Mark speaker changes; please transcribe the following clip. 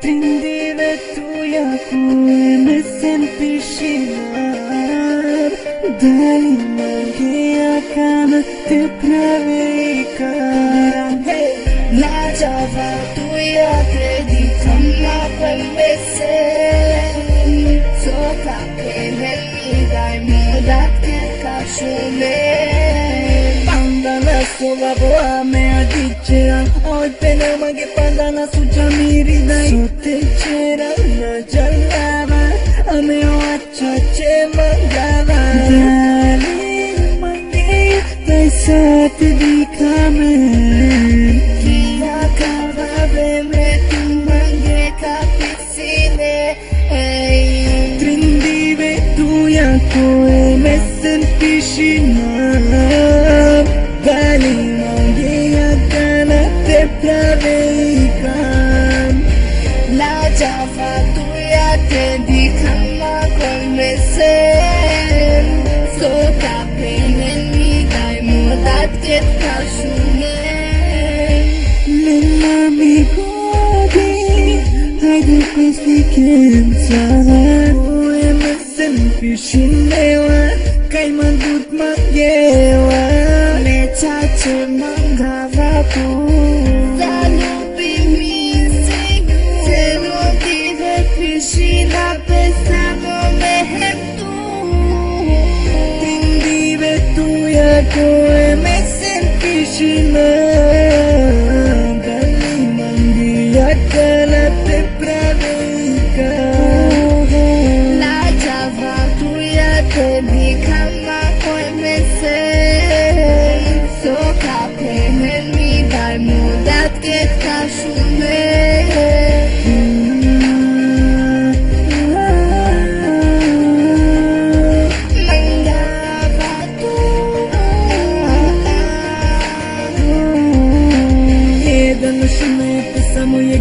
Speaker 1: Prendeva tu yaku mesen pishinar Dali mange akan te praveikan
Speaker 2: Na java tu ya kredi kamma palmesen So kapenen idai modat ke kashumen
Speaker 1: Pandana sova boa me adichera Oi pena mage pandana suja miri dai Sote chera na jalava Ame o acha che mangava Darling mange dai sat dikamen
Speaker 2: Kia kavave me tu mange kapisine
Speaker 1: Prendive tu yaku mesen pishinar Dali mange akan te praveikan
Speaker 2: La java tu ya kredi kamma palmesen So kapenen idai modat ke kashumen
Speaker 1: Nella mi godi Haidu questi kensan Ue mesen pishinewa Kai mandut magyewa
Speaker 2: Me chache mangava tu Zalo bimisi Zeno dive piscina Pensano me tu
Speaker 1: Prendive tu yaku mesen pishinar Dali mange akan te praveikan
Speaker 2: La java tu ya kredi kamma palmesen So kapenen idai modat ke kashumen Mangava tu
Speaker 1: Jedan šume pesamo je